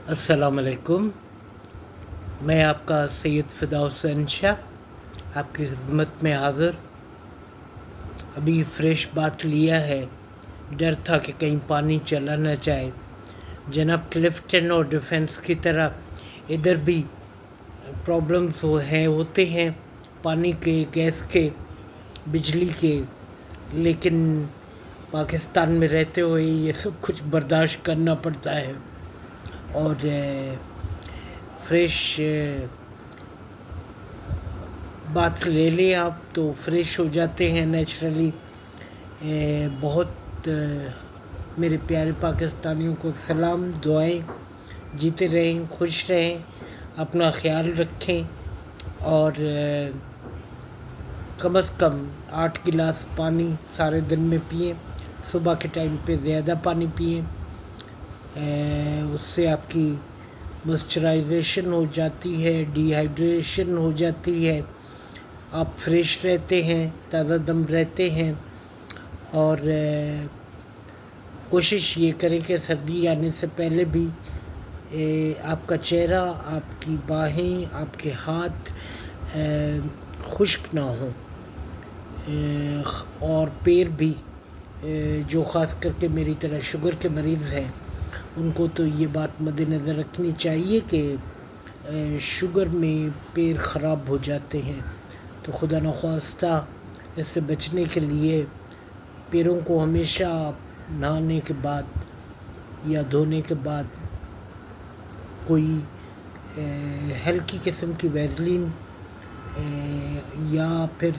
अस्सलाम वालेकुम। मैं आपका सैयद फ़िदा हुसैन शाह आपकी खिदमत में हाज़िर। अभी फ़्रेश बात लिया है। डर था कि कहीं पानी चला न जाए। जनाब क्लिफ्टन और डिफेंस की तरह इधर भी प्रॉब्लम्स होते हैं, पानी के, गैस के, बिजली के। लेकिन पाकिस्तान में रहते हुए ये सब कुछ बर्दाश्त करना पड़ता है। और फ्रेश बात ले लें आप तो फ्रेश हो जाते हैं नेचुरली। बहुत मेरे प्यारे पाकिस्तानियों को सलाम, दुआएं। जीते रहें, खुश रहें, अपना ख्याल रखें और कम से कम 8 गिलास पानी सारे दिन में पिएं। सुबह के टाइम पे ज़्यादा पानी पिएं। उससे आपकी मॉइस्चराइजेशन हो जाती है, डिहाइड्रेशन हो जाती है, आप फ्रेश रहते हैं, ताज़ा दम रहते हैं। और कोशिश ये करें कि सर्दी आने से पहले भी आपका चेहरा, आपकी बाहें, आपके हाथ खुश्क ना हो, और पैर भी। जो ख़ास करके मेरी तरह शुगर के मरीज़ हैं उनको तो ये बात मद्देनज़र रखनी चाहिए कि शुगर में पैर ख़राब हो जाते हैं। तो खुदा न ख्वास्ता इससे बचने के लिए पैरों को हमेशा नहाने के बाद या धोने के बाद कोई हल्की किस्म की वैसलीन या फिर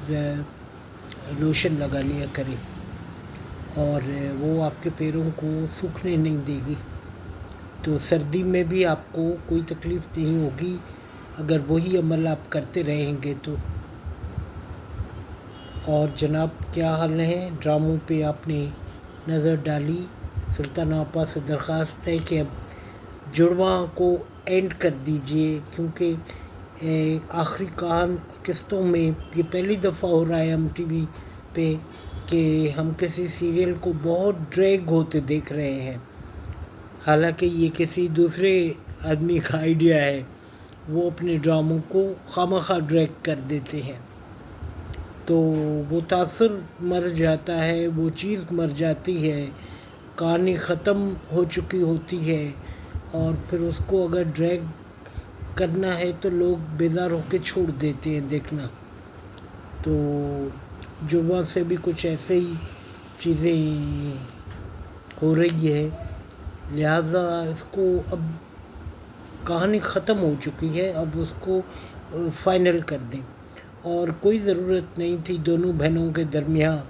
लोशन लगा लिया करें, और वो आपके पैरों को सूखने नहीं देगी। तो सर्दी में भी आपको कोई तकलीफ़ नहीं होगी अगर वही अमल आप करते रहेंगे तो। और जनाब क्या हाल है? ड्रामों पे आपने नज़र डाली। सुल्तान आपा से दरख्वास्त है कि अब जुड़वा को एंड कर दीजिए, क्योंकि आखिरी किस्तों में ये पहली दफ़ा हो रहा है हम टीवी पे कि हम किसी सीरियल को बहुत ड्रैग होते देख रहे हैं। हालांकि ये किसी दूसरे आदमी का आइडिया है, वो अपने ड्रामों को खामखा ड्रैग कर देते हैं। तो वो तासुर मर जाता है, वो चीज़ मर जाती है, कहानी ख़त्म हो चुकी होती है, और फिर उसको अगर ड्रैग करना है तो लोग बेजार होकर छोड़ देते हैं देखना। तो जुड़वा से भी कुछ ऐसे ही चीज़ें हो रही है, लिहाजा इसको अब कहानी ख़त्म हो चुकी है, अब उसको फाइनल कर दें। और कोई ज़रूरत नहीं थी दोनों बहनों के दरमियान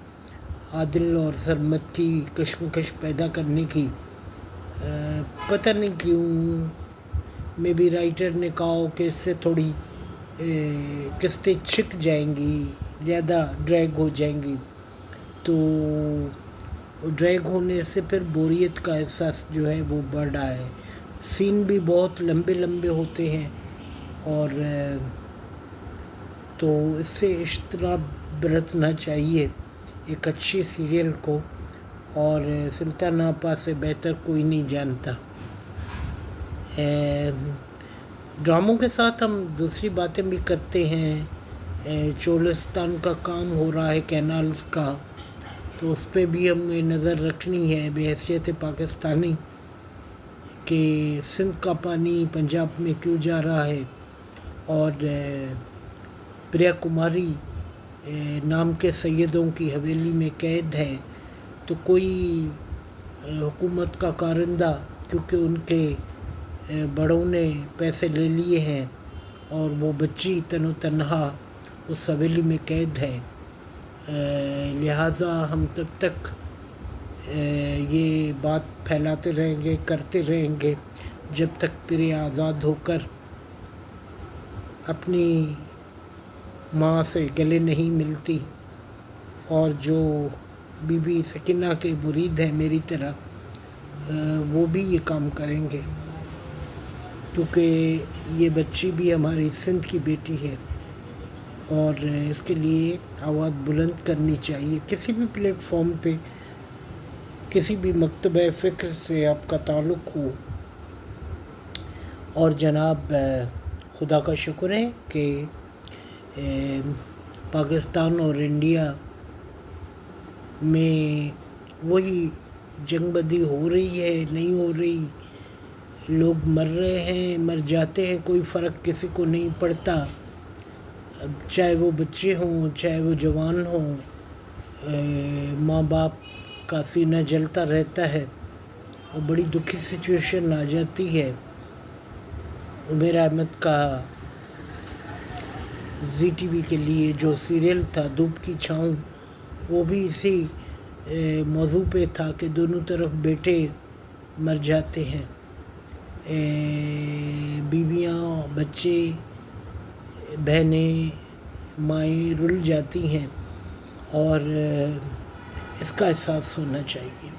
आदिल और सरमत की कश्मकश पैदा करने की। पता नहीं क्यों, मे बी राइटर ने कहा हो कि इससे थोड़ी किस्तें छिक जाएंगी, ज़्यादा ड्रैग हो जाएंगी। तो ड्रैग होने से फिर बोरियत का एहसास जो है वो बढ़ रहा है। सीन भी बहुत लंबे लंबे होते हैं, और तो इससे इज्तनाब बरतना चाहिए एक अच्छी सीरियल को, और सुल्तान आपा से बेहतर कोई नहीं जानता। ड्रामों के साथ हम दूसरी बातें भी करते हैं। चोलिस्तान का काम हो रहा है कैनाल्स का, तो उस पर भी हमें नज़र रखनी है बहैसियत पाकिस्तानी कि सिंध का पानी पंजाब में क्यों जा रहा है। और प्रिया कुमारी नाम के सैयदों की हवेली में कैद है, तो कोई हुकूमत का कारिंदा, क्योंकि उनके बड़ों ने पैसे ले लिए हैं और वो बच्ची तनो तन्हा उस हवेली में कैद है, लिहाजा हम तब तक ये बात फैलाते रहेंगे, करते रहेंगे जब तक प्रिया आज़ाद होकर अपनी माँ से गले नहीं मिलती। और जो बीबी सकीना के मुरीद हैं मेरी तरह, वो भी ये काम करेंगे, क्योंकि ये बच्ची भी हमारी सिंध की बेटी है, और इसके लिए आवाज़ बुलंद करनी चाहिए। किसी भी प्लेटफॉर्म पे, किसी भी मकतबे फ़िक्र से आपका ताल्लुक़ हो, اور جناب خدا کا شکر ہے کہ پاکستان اور انڈیا میں وہی جنگ بدی ہو رہی ہے نہیں ہو رہی، لوگ مر رہے ہیں مر جاتے ہیں، کوئی فرق کسی کو نہیں پڑتا، اب چاہے وہ بچے ہوں چاہے وہ جوان ہوں، ماں باپ کا سینہ جلتا رہتا ہے اور بڑی دکھی سچویشن آ جاتی ہے۔ عمیر احمد کا زی ٹی وی کے لیے جو سیریل تھا دھوپ کی چھاؤں، وہ بھی اسی موضوع پہ تھا کہ دونوں طرف بیٹے مر جاتے ہیں، بیویاں بچے بہنیں مائیں رل جاتی ہیں، اور اس کا احساس ہونا چاہیے۔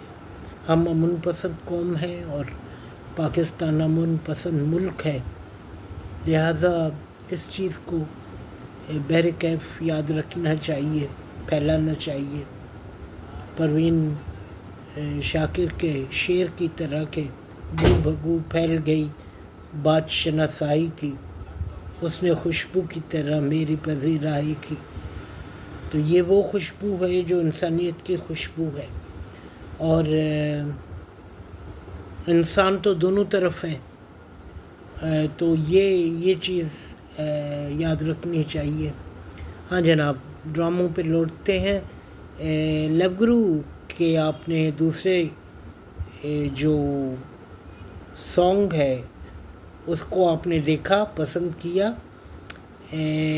ہم امن پسند قوم ہیں اور پاکستان امن پسند ملک ہے، لہٰذا اس چیز کو بہر کیف یاد رکھنا چاہیے، پھیلانا چاہیے۔ پروین شاکر کے شعر کی طرح کہ بو بھگو پھیل گئی بات شناسائی کی، اس نے خوشبو کی طرح میری پذیرائی کی۔ تو یہ وہ خوشبو ہے جو انسانیت کی خوشبو ہے، اور انسان تو دونوں طرف ہیں، تو یہ چیز یاد رکھنی چاہیے۔ ہاں جناب، ڈراموں پہ لوٹتے ہیں۔ لو گرو کے آپ نے دوسرے جو سانگ ہے اس کو آپ نے دیکھا، پسند کیا۔